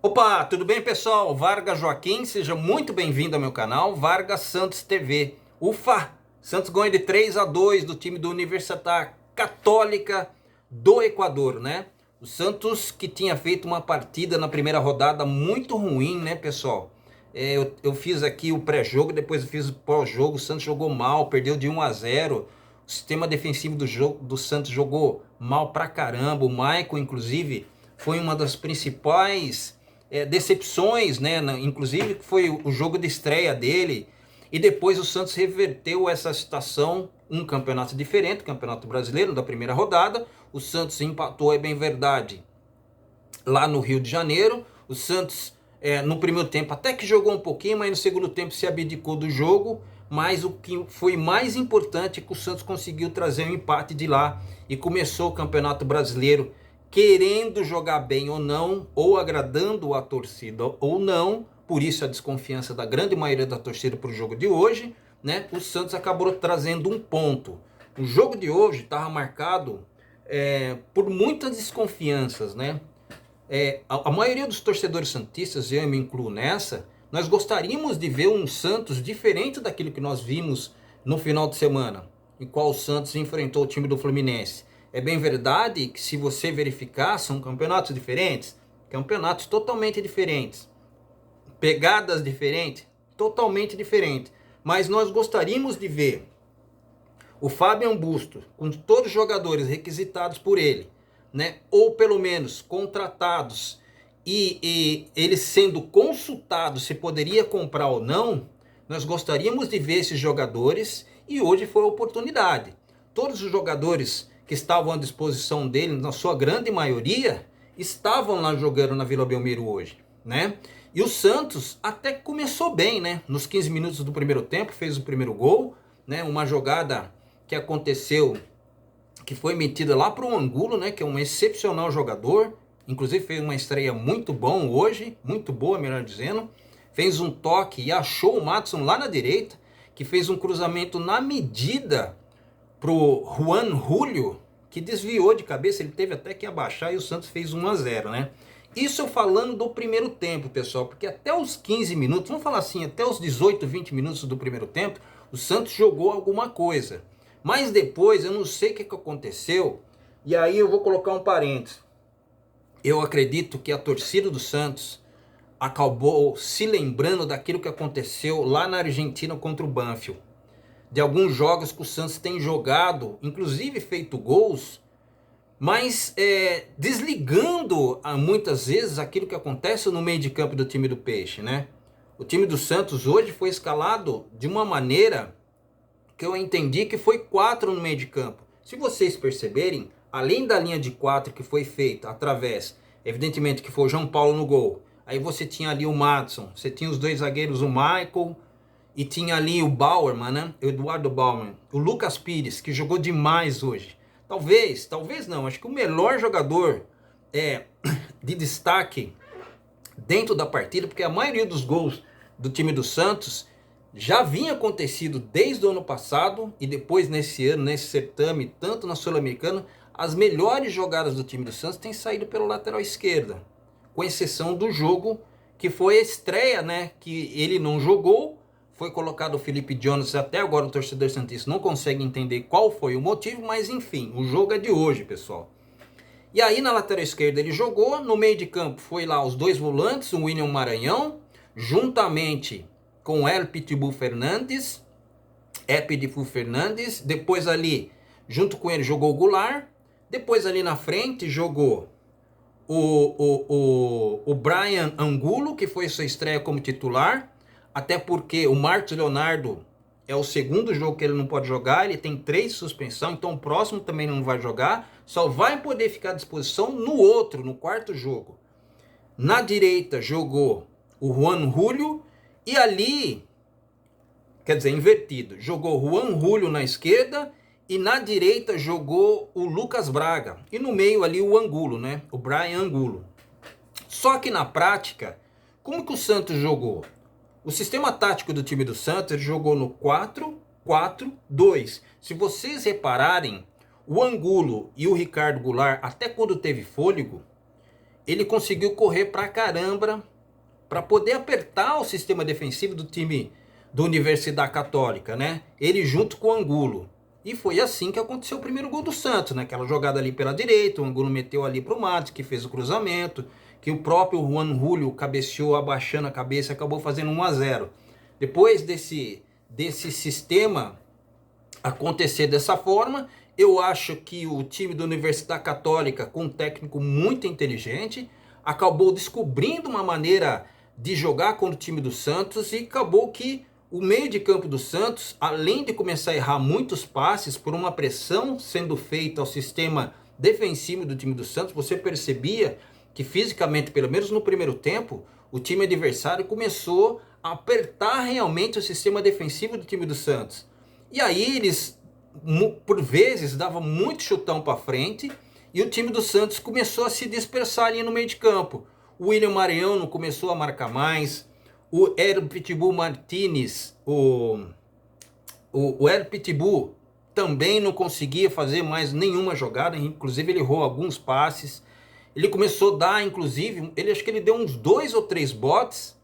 Opa, tudo bem, pessoal? Vargas Joaquim, seja muito bem-vindo ao meu canal Vargas Santos TV. Ufa! Santos ganha de 3-2 do time do Universidade Católica do Equador, né? O Santos que tinha feito uma partida na primeira rodada muito ruim, né, pessoal? Eu fiz aqui o pré-jogo, depois eu fiz o pós-jogo. O Santos jogou mal, perdeu de 1-0. O sistema defensivo do Santos jogou mal pra caramba. O Maicon, inclusive, foi uma das principais decepções, né? Inclusive foi o jogo de estreia dele. E depois o Santos reverteu essa situação, um campeonato diferente, campeonato brasileiro da primeira rodada. O Santos empatou, é bem verdade, lá no Rio de Janeiro. O Santos no primeiro tempo até que jogou um pouquinho, mas no segundo tempo se abdicou do jogo. Mas o que foi mais importante é que o Santos conseguiu trazer um empate de lá e começou o Campeonato Brasileiro querendo jogar bem ou não, ou agradando a torcida ou não. Por isso a desconfiança da grande maioria da torcida para o jogo de hoje, né? O Santos acabou trazendo um ponto. O jogo de hoje estava marcado por muitas desconfianças, né? A maioria dos torcedores santistas, eu me incluo nessa, nós gostaríamos de ver um Santos diferente daquilo que nós vimos no final de semana, em qual o Santos enfrentou o time do Fluminense. É bem verdade que, se você verificar, são campeonatos diferentes, campeonatos totalmente diferentes, pegadas diferentes, totalmente diferentes. Mas nós gostaríamos de ver o Fábio Bustos, com todos os jogadores requisitados por ele, né? Ou pelo menos contratados, e eles sendo consultados se poderia comprar ou não. Nós gostaríamos de ver esses jogadores, e hoje foi a oportunidade. Todos os jogadores que estavam à disposição dele, na sua grande maioria, estavam lá jogando na Vila Belmiro hoje, né? E o Santos até começou bem, né? Nos 15 minutos do primeiro tempo, fez o primeiro gol, né? Uma jogada que aconteceu, que foi metida lá para o Angulo, né? Que é um excepcional jogador. Inclusive fez uma estreia muito bom hoje, muito boa, melhor dizendo. Fez um toque e achou o Madison lá na direita, que fez um cruzamento na medida pro Juan Julio, que desviou de cabeça. Ele teve até que abaixar e o Santos fez 1-0, né? Isso eu falando do primeiro tempo, pessoal, porque até os 15 minutos, vamos falar assim, até os 18, 20 minutos do primeiro tempo, o Santos jogou alguma coisa. Mas depois, eu não sei o que aconteceu, e aí eu vou colocar um parênteses. Eu acredito que a torcida do Santos acabou se lembrando daquilo que aconteceu lá na Argentina contra o Banfield. De alguns jogos que o Santos tem jogado, inclusive feito gols, mas desligando muitas vezes aquilo que acontece no meio de campo do time do Peixe, né? O time do Santos hoje foi escalado de uma maneira que eu entendi que foi 4 no meio de campo. Se vocês perceberem, além da linha de 4 que foi feita através, evidentemente que foi o João Paulo no gol, aí você tinha ali o Madison, você tinha os dois zagueiros, o Michael, e tinha ali o Bauerman, né? O Eduardo Bauerman, o Lucas Pires, que jogou demais hoje. Talvez não, acho que o melhor jogador de destaque dentro da partida, porque a maioria dos gols do time do Santos já vinha acontecido desde o ano passado, e depois nesse ano, nesse certame, tanto na Sul-Americana, as melhores jogadas do time do Santos têm saído pela lateral esquerda, com exceção do jogo que foi a estreia, né? Que ele não jogou, foi colocado o Felipe Jones. Até agora o torcedor santista não consegue entender qual foi o motivo, mas enfim, o jogo é de hoje, pessoal. E aí na lateral esquerda ele jogou, no meio de campo foi lá os dois volantes, o William Maranhão, juntamente com El Pitbull Fernandes, depois ali, junto com ele, jogou o Goulart, depois ali na frente jogou o Brian Angulo, que foi sua estreia como titular, até porque o Marcos Leonardo é o segundo jogo que ele não pode jogar, ele tem 3 suspensão, então o próximo também não vai jogar, só vai poder ficar à disposição no quarto jogo. Na direita jogou o Juan Julio, e ali, quer dizer, invertido, jogou o Juan Julio na esquerda, e na direita jogou o Lucas Braga, e no meio ali o Angulo, né? O Brian Angulo. Só que na prática, como que o Santos jogou? O sistema tático do time do Santos, ele jogou no 4-4-2. Se vocês repararem, o Angulo e o Ricardo Goulart, até quando teve fôlego, ele conseguiu correr pra caramba para poder apertar o sistema defensivo do time da Universidade Católica, né? Ele junto com o Angulo. E foi assim que aconteceu o primeiro gol do Santos, né? Aquela jogada ali pela direita, o Angulo meteu ali pro Matos, que fez o cruzamento, que o próprio Juan Julio cabeceou abaixando a cabeça e acabou fazendo 1-0. Depois desse sistema acontecer dessa forma, eu acho que o time da Universidade Católica, com um técnico muito inteligente, acabou descobrindo uma maneira de jogar contra o time do Santos e acabou que o meio de campo do Santos, além de começar a errar muitos passes por uma pressão sendo feita ao sistema defensivo do time do Santos, você percebia que fisicamente, pelo menos no primeiro tempo, o time adversário começou a apertar realmente o sistema defensivo do time do Santos. E aí eles, por vezes, davam muito chutão para frente e o time do Santos começou a se dispersar ali no meio de campo. O William Mariano começou a marcar mais, o El Pitbull Martinez, o El Pitbull também não conseguia fazer mais nenhuma jogada, inclusive ele errou alguns passes. Ele começou a dar, inclusive, acho que ele deu uns 2 ou 3 botes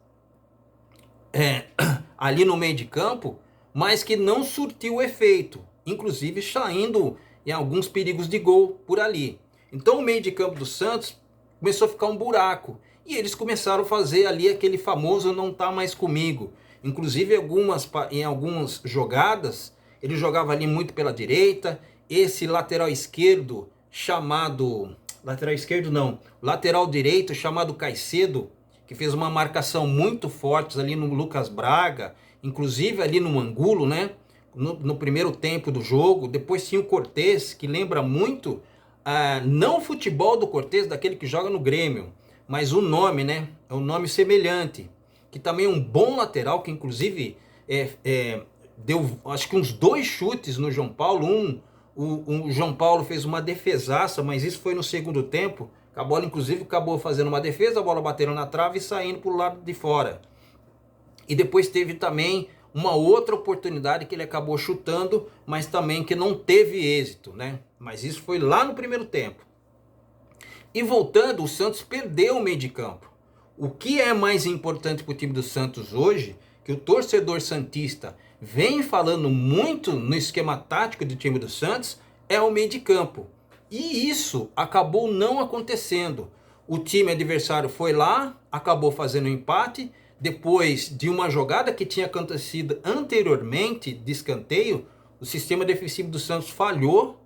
ali no meio de campo, mas que não surtiu efeito, inclusive saindo em alguns perigos de gol por ali. Então o meio de campo do Santos começou a ficar um buraco, e eles começaram a fazer ali aquele famoso não tá mais comigo. Inclusive em algumas jogadas, ele jogava ali muito pela direita, esse lateral esquerdo chamado... Lateral esquerdo não, lateral direito chamado Caicedo, que fez uma marcação muito forte ali no Lucas Braga, inclusive ali no Angulo, né? No primeiro tempo do jogo. Depois tinha o Cortez, que lembra muito, não o futebol do Cortez, daquele que joga no Grêmio, mas o nome, né? É um nome semelhante, que também é um bom lateral, que inclusive deu acho que uns 2 chutes no João Paulo. O João Paulo fez uma defesaça, mas isso foi no segundo tempo. A bola, inclusive, acabou fazendo uma defesa, a bola batendo na trave e saindo para o lado de fora. E depois teve também uma outra oportunidade que ele acabou chutando, mas também que não teve êxito, né? Mas isso foi lá no primeiro tempo. E voltando, o Santos perdeu o meio de campo. O que é mais importante para o time do Santos hoje, que o torcedor santista vem falando muito no esquema tático do time do Santos, é o meio de campo. E isso acabou não acontecendo. O time adversário foi lá, acabou fazendo um empate, depois de uma jogada que tinha acontecido anteriormente de escanteio, o sistema defensivo do Santos falhou.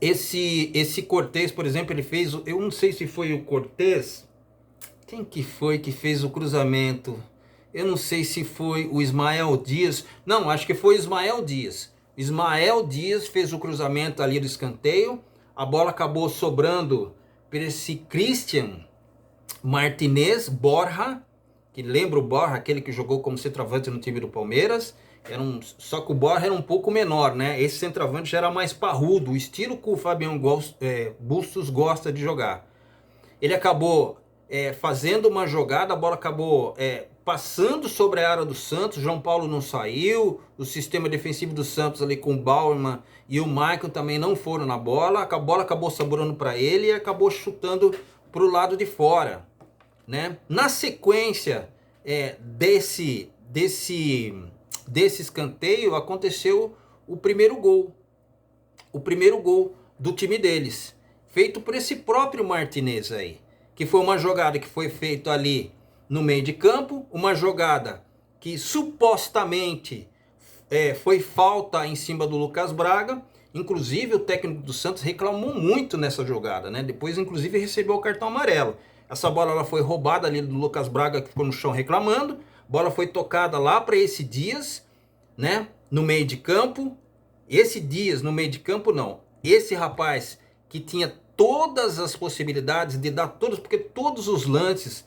Esse Cortez, por exemplo, ele fez, eu não sei se foi o Cortez, quem que foi que fez o cruzamento? Eu não sei se foi o Ismael Dias. Não, acho que foi o Ismael Dias. Ismael Dias fez o cruzamento ali do escanteio. A bola acabou sobrando para esse Christian Martinez Borja, que lembra o Borja, aquele que jogou como centroavante no time do Palmeiras. Só que o Borja era um pouco menor, né? Esse centroavante já era mais parrudo, o estilo que o Fabião Bustos gosta de jogar. Ele acabou fazendo uma jogada, a bola acabou passando sobre a área do Santos. João Paulo não saiu, o sistema defensivo do Santos ali com o Bauerman e o Michael também não foram na bola. A bola acabou sobrando para ele e acabou chutando para o lado de fora, né? Na sequência desse escanteio aconteceu o primeiro gol do time deles, feito por esse próprio Martinez aí, que foi uma jogada que foi feita ali no meio de campo, uma jogada que supostamente foi falta em cima do Lucas Braga. Inclusive o técnico do Santos reclamou muito nessa jogada, né? Depois inclusive recebeu o cartão amarelo. Essa bola ela foi roubada ali do Lucas Braga, que ficou no chão reclamando. Bola foi tocada lá para esse Dias, né? No meio de campo. Esse Dias no meio de campo não. Esse rapaz que tinha todas as possibilidades de dar todos, porque todos os lances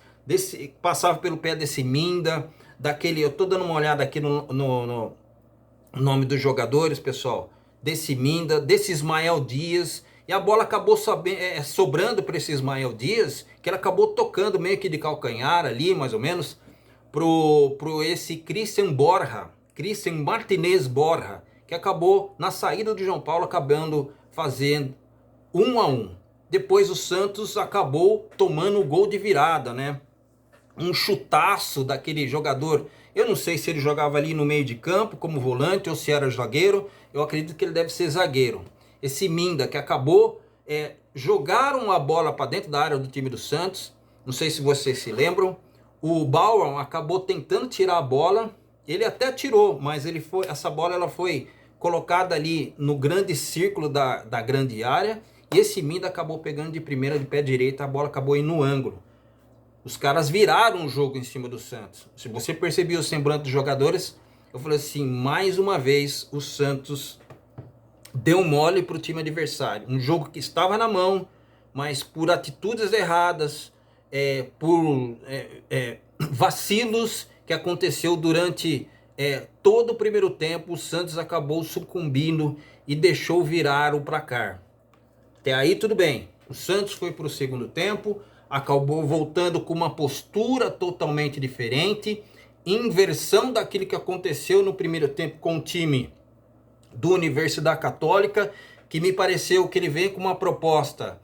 passava pelo pé desse Minda, daquele, eu tô dando uma olhada aqui no nome dos jogadores, pessoal, desse Minda, desse Ismael Dias, e a bola acabou sobrando para esse Ismael Dias, que ele acabou tocando meio que de calcanhar ali, mais ou menos, pro esse Christian Martinez Borja, que acabou na saída do João Paulo acabando fazendo 1-1. depois o Santos acabou tomando o gol de virada, né? Um chutaço daquele jogador. Eu não sei se ele jogava ali no meio de campo como volante ou se era zagueiro. Eu acredito que ele deve ser zagueiro. Esse Minda que acabou, jogaram a bola para dentro da área do time do Santos. Não sei se vocês se lembram. O Bauer acabou tentando tirar a bola. Ele até tirou, mas essa bola ela foi colocada ali no grande círculo da grande área. E esse Minda acabou pegando de primeira de pé direito. A bola acabou indo no ângulo. Os caras viraram o jogo em cima do Santos. Se você percebeu o semblante dos jogadores, eu falei assim, mais uma vez o Santos deu mole para o time adversário. Um jogo que estava na mão, mas por atitudes erradas, por vacilos que aconteceu durante todo o primeiro tempo, o Santos acabou sucumbindo e deixou virar o placar. Até aí tudo bem. O Santos foi para o segundo tempo, acabou voltando com uma postura totalmente diferente, inversão daquilo que aconteceu no primeiro tempo com o time do Universidade Católica, que me pareceu que ele vem com uma proposta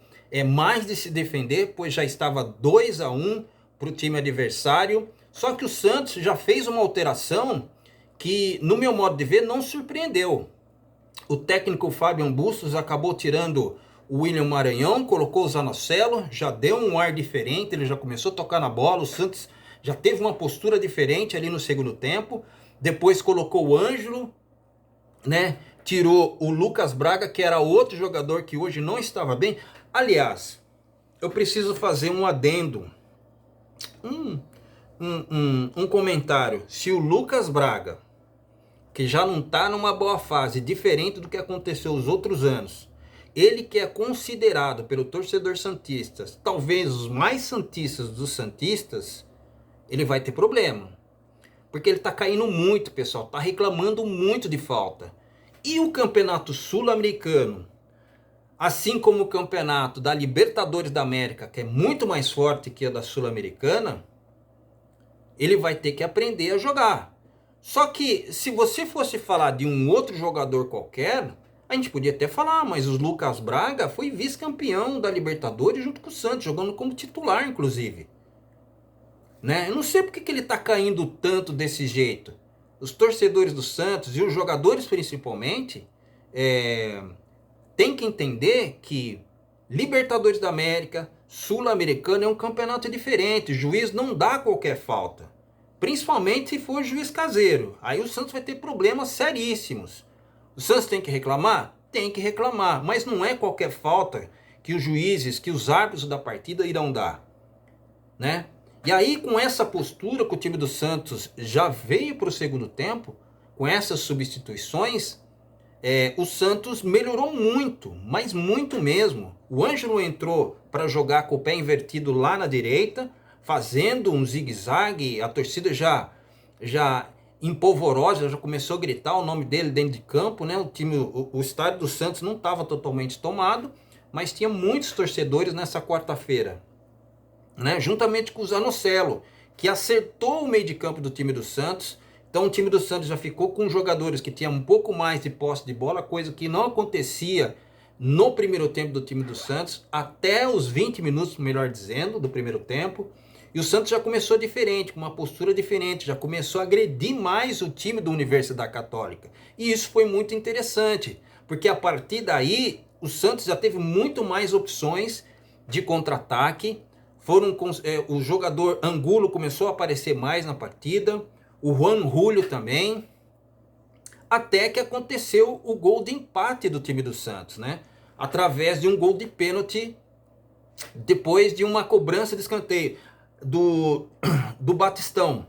mais de se defender, pois já estava 2-1 para o time adversário. Só que o Santos já fez uma alteração que, no meu modo de ver, não surpreendeu. O técnico Fábio Bustos acabou tirando o William Maranhão, colocou o Zanocelo, já deu um ar diferente, ele já começou a tocar na bola, o Santos já teve uma postura diferente ali no segundo tempo. Depois colocou o Ângelo, né? Tirou o Lucas Braga, que era outro jogador que hoje não estava bem. Aliás, eu preciso fazer um adendo, um comentário. Se o Lucas Braga, que já não está numa boa fase, diferente do que aconteceu os outros anos, ele que é considerado pelo torcedor santista, talvez os mais santistas dos santistas, ele vai ter problema. Porque ele está caindo muito, pessoal, está reclamando muito de falta. E o campeonato sul-americano, assim como o campeonato da Libertadores da América, que é muito mais forte que a da Sul-Americana, ele vai ter que aprender a jogar. Só que se você fosse falar de um outro jogador qualquer, a gente podia até falar, mas o Lucas Braga foi vice-campeão da Libertadores junto com o Santos, jogando como titular, inclusive. Né? Eu não sei porque que ele está caindo tanto desse jeito. Os torcedores do Santos e os jogadores principalmente têm que entender que Libertadores da América, Sul-Americano é um campeonato diferente. O juiz não dá qualquer falta. Principalmente se for juiz caseiro. Aí o Santos vai ter problemas seríssimos. O Santos tem que reclamar? Tem que reclamar. Mas não é qualquer falta que os juízes, que os árbitros da partida irão dar. Né? E aí, com essa postura que o time do Santos já veio para o segundo tempo, com essas substituições, o Santos melhorou muito, mas muito mesmo. O Ângelo entrou para jogar com o pé invertido lá na direita, fazendo um zigue-zague, a torcida já empolvorosa, já começou a gritar o nome dele dentro de campo, né? O estádio do Santos não estava totalmente tomado, mas tinha muitos torcedores nessa quarta-feira. Né, juntamente com o Zanocelo, que acertou o meio de campo do time do Santos. Então o time do Santos já ficou com jogadores que tinham um pouco mais de posse de bola, coisa que não acontecia no primeiro tempo do time do Santos, até os 20 minutos, melhor dizendo, do primeiro tempo. E o Santos já começou diferente, com uma postura diferente, já começou a agredir mais o time da Universidade Católica. E isso foi muito interessante, porque a partir daí o Santos já teve muito mais opções de contra-ataque. O jogador Angulo começou a aparecer mais na partida, o Juan Julio também, até que aconteceu o gol de empate do time do Santos, né? Através de um gol de pênalti, depois de uma cobrança de escanteio do Batistão.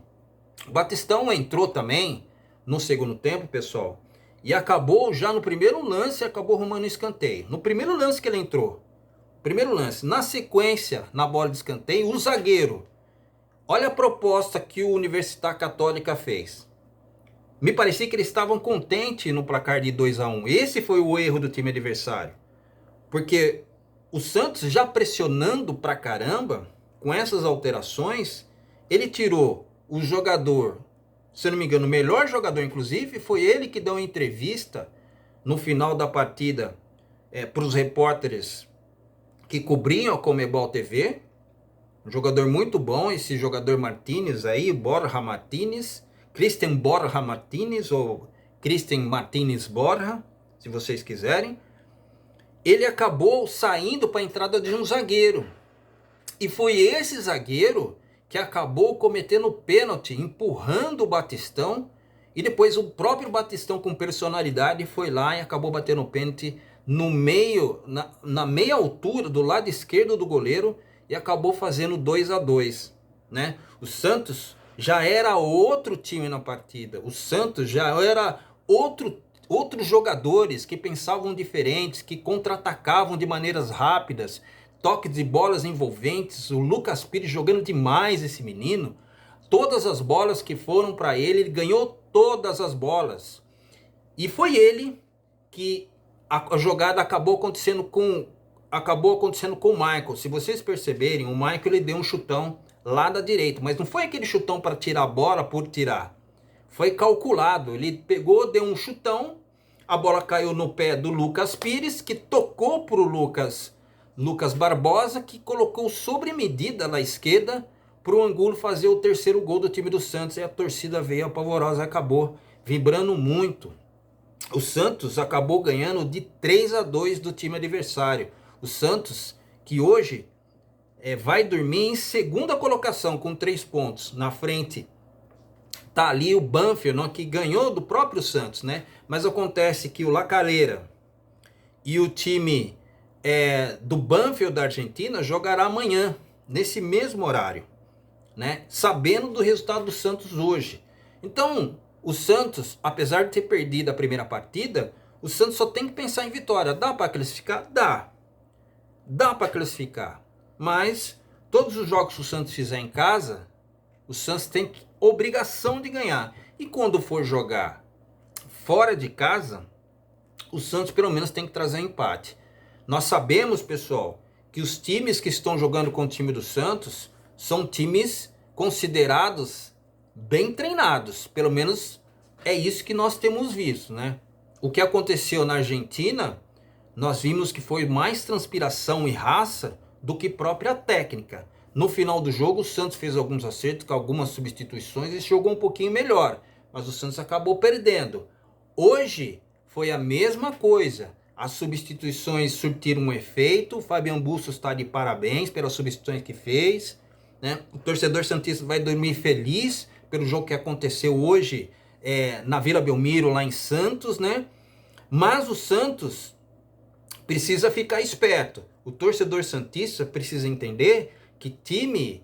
O Batistão entrou também no segundo tempo, pessoal, e acabou já no primeiro lance, acabou arrumando escanteio. No primeiro lance que ele entrou, primeiro lance, na sequência, na bola de escanteio, o zagueiro. Olha a proposta que o Universidade Católica fez. Me parecia que eles estavam contentes no placar de 2-1. Esse foi o erro do time adversário. Porque o Santos já pressionando pra caramba, com essas alterações, ele tirou o jogador, se eu não me engano, o melhor jogador inclusive, foi ele que deu uma entrevista no final da partida para os repórteres que que cobriam a Comebol TV. Um jogador muito bom, esse jogador Martínez aí, Borja Martínez, Cristian Borja Martínez ou Cristian Martínez Borja, se vocês quiserem. Ele acabou saindo para a entrada de um zagueiro. E foi esse zagueiro que acabou cometendo pênalti, empurrando o Batistão. E depois o próprio Batistão, com personalidade, foi lá e acabou batendo o pênalti no meio, na meia altura, do lado esquerdo do goleiro, e acabou fazendo 2-2, né? O Santos já era outro time na partida. O Santos já era outros jogadores que pensavam diferentes, que contra-atacavam de maneiras rápidas, toques de bolas envolventes. O Lucas Pires jogando demais, esse menino. Todas as bolas que foram para ele, ele ganhou todas as bolas. E foi ele que a jogada acabou acontecendo com o Michael. Se vocês perceberem, o Michael ele deu um chutão lá da direita, mas não foi aquele chutão para tirar a bola por tirar. Foi calculado, ele pegou, deu um chutão, a bola caiu no pé do Lucas Pires, que tocou para o Lucas Barbosa, que colocou sobre medida na esquerda para o Angulo fazer o terceiro gol do time do Santos. E a torcida veio apavorosa, acabou vibrando muito. O Santos acabou ganhando de 3-2 do time adversário. O Santos, que hoje vai dormir em segunda colocação com 3 pontos. Na frente tá ali o Banfield, que ganhou do próprio Santos, né? Mas acontece que o La Calera e o time do Banfield da Argentina jogará amanhã, nesse mesmo horário, né? Sabendo do resultado do Santos hoje. Então, o Santos, apesar de ter perdido a primeira partida, o Santos só tem que pensar em vitória. Dá para classificar? Dá. Dá para classificar. Mas todos os jogos que o Santos fizer em casa, o Santos tem obrigação de ganhar. E quando for jogar fora de casa, o Santos pelo menos tem que trazer um empate. Nós sabemos, pessoal, que os times que estão jogando com o time do Santos são times considerados bem treinados. Pelo menos é isso que nós temos visto, né? O que aconteceu na Argentina, nós vimos que foi mais transpiração e raça do que própria técnica. No final do jogo, o Santos fez alguns acertos, com algumas substituições e jogou um pouquinho melhor. Mas o Santos acabou perdendo. Hoje foi a mesma coisa. As substituições surtiram um efeito. O Fabian Bustos está de parabéns pelas substituições que fez, né? O torcedor santista vai dormir feliz pelo jogo que aconteceu hoje na Vila Belmiro, lá em Santos, né? Mas o Santos precisa ficar esperto. O torcedor santista precisa entender que time,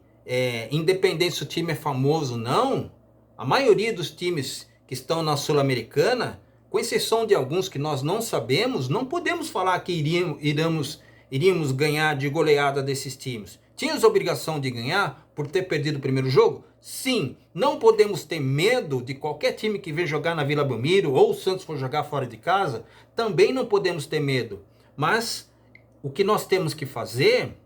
independente se o time é famoso ou não, a maioria dos times que estão na Sul-Americana, com exceção de alguns que nós não sabemos, não podemos falar que iríamos ganhar de goleada desses times. Tínhamos a obrigação de ganhar por ter perdido o primeiro jogo? Sim. Não podemos ter medo de qualquer time que vem jogar na Vila Belmiro ou o Santos for jogar fora de casa? Também não podemos ter medo. Mas o que nós temos que fazer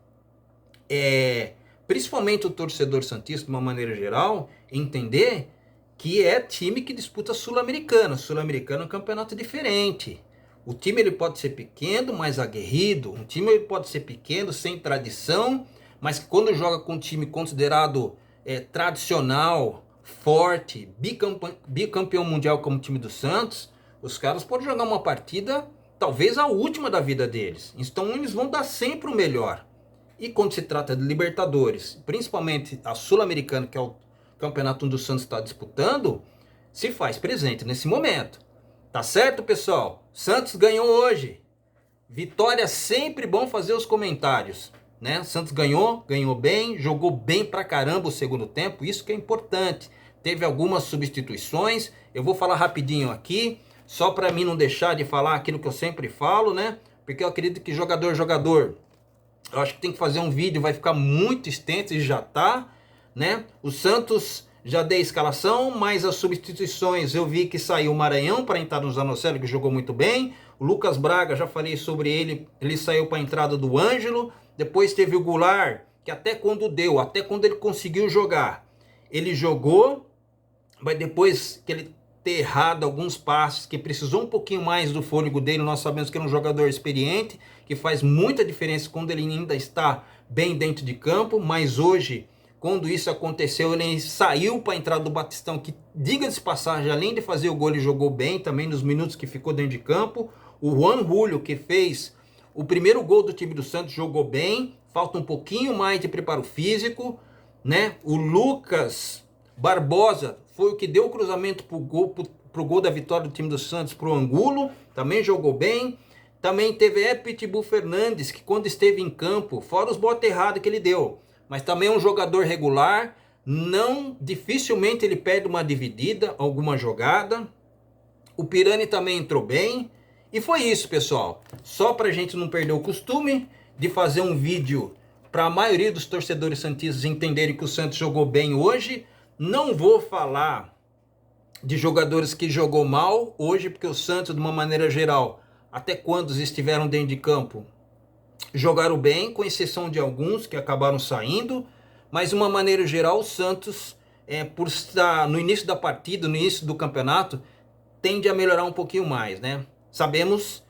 principalmente o torcedor santista de uma maneira geral, entender que é time que disputa Sul-Americana. Sul-Americana é um campeonato diferente. O time ele pode ser pequeno, mas aguerrido. Um time ele pode ser pequeno, sem tradição, mas quando joga com um time considerado tradicional, forte, bicampeão mundial como o time do Santos, os caras podem jogar uma partida, talvez a última da vida deles. Então eles vão dar sempre o melhor. E quando se trata de Libertadores, principalmente a Sul-Americana, que é o campeonato onde o Santos está disputando, se faz presente nesse momento. Tá certo, pessoal? Santos ganhou hoje. Vitória sempre bom fazer os comentários, né? Santos ganhou bem, jogou bem pra caramba o segundo tempo, isso que é importante. Teve algumas substituições, eu vou falar rapidinho aqui, só para mim não deixar de falar aquilo que eu sempre falo, né? Porque eu acredito que jogador, eu acho que tem que fazer um vídeo, vai ficar muito extenso e já tá, né? O Santos já dei a escalação, mas as substituições eu vi que saiu o Maranhão para entrar no Zanocelo, que jogou muito bem. O Lucas Braga, já falei sobre ele, ele saiu para a entrada do Ângelo. Depois teve o Goulart, que até quando ele conseguiu jogar, ele jogou, mas depois que ele ter errado alguns passes, que precisou um pouquinho mais do fôlego dele. Nós sabemos que é um jogador experiente, que faz muita diferença quando ele ainda está bem dentro de campo, mas hoje, quando isso aconteceu, ele saiu para a entrada do Batistão, que, diga-se de passagem, além de fazer o gol, ele jogou bem também nos minutos que ficou dentro de campo. O Juan Julio, que fez o primeiro gol do time do Santos, jogou bem, falta um pouquinho mais de preparo físico, né? O Lucas Barbosa foi o que deu o cruzamento pro gol da vitória do time do Santos, pro Angulo, também jogou bem. Também teve Pitbull Fernandes, que quando esteve em campo, fora os botes errados que ele deu, mas também é um jogador regular, dificilmente ele perde uma dividida, alguma jogada. O Pirani também entrou bem. E foi isso, pessoal. Só para a gente não perder o costume de fazer um vídeo para a maioria dos torcedores santistas entenderem que o Santos jogou bem hoje. Não vou falar de jogadores que jogou mal hoje, porque o Santos, de uma maneira geral, até quando estiveram dentro de campo, jogaram bem, com exceção de alguns que acabaram saindo. Mas, de uma maneira geral, o Santos, por estar no início da partida, no início do campeonato, tende a melhorar um pouquinho mais, né? Sabemos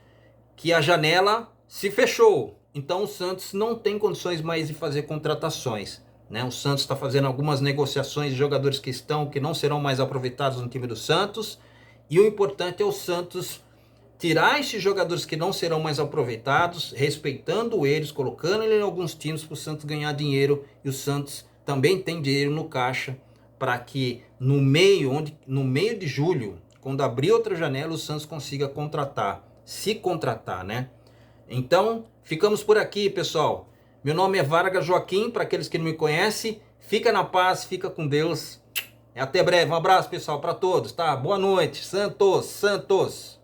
que a janela se fechou, então o Santos não tem condições mais de fazer contratações, né? O Santos está fazendo algumas negociações de jogadores que não serão mais aproveitados no time do Santos, e o importante é o Santos tirar esses jogadores que não serão mais aproveitados, respeitando eles, colocando eles em alguns times para o Santos ganhar dinheiro, e o Santos também tem dinheiro no caixa para que no meio de julho, quando abrir outra janela, o Santos consiga se contratar, né? Então, ficamos por aqui, pessoal. Meu nome é Vargas Joaquim, para aqueles que não me conhecem. Fica na paz, fica com Deus. Até breve. Um abraço, pessoal, para todos, tá? Boa noite. Santos.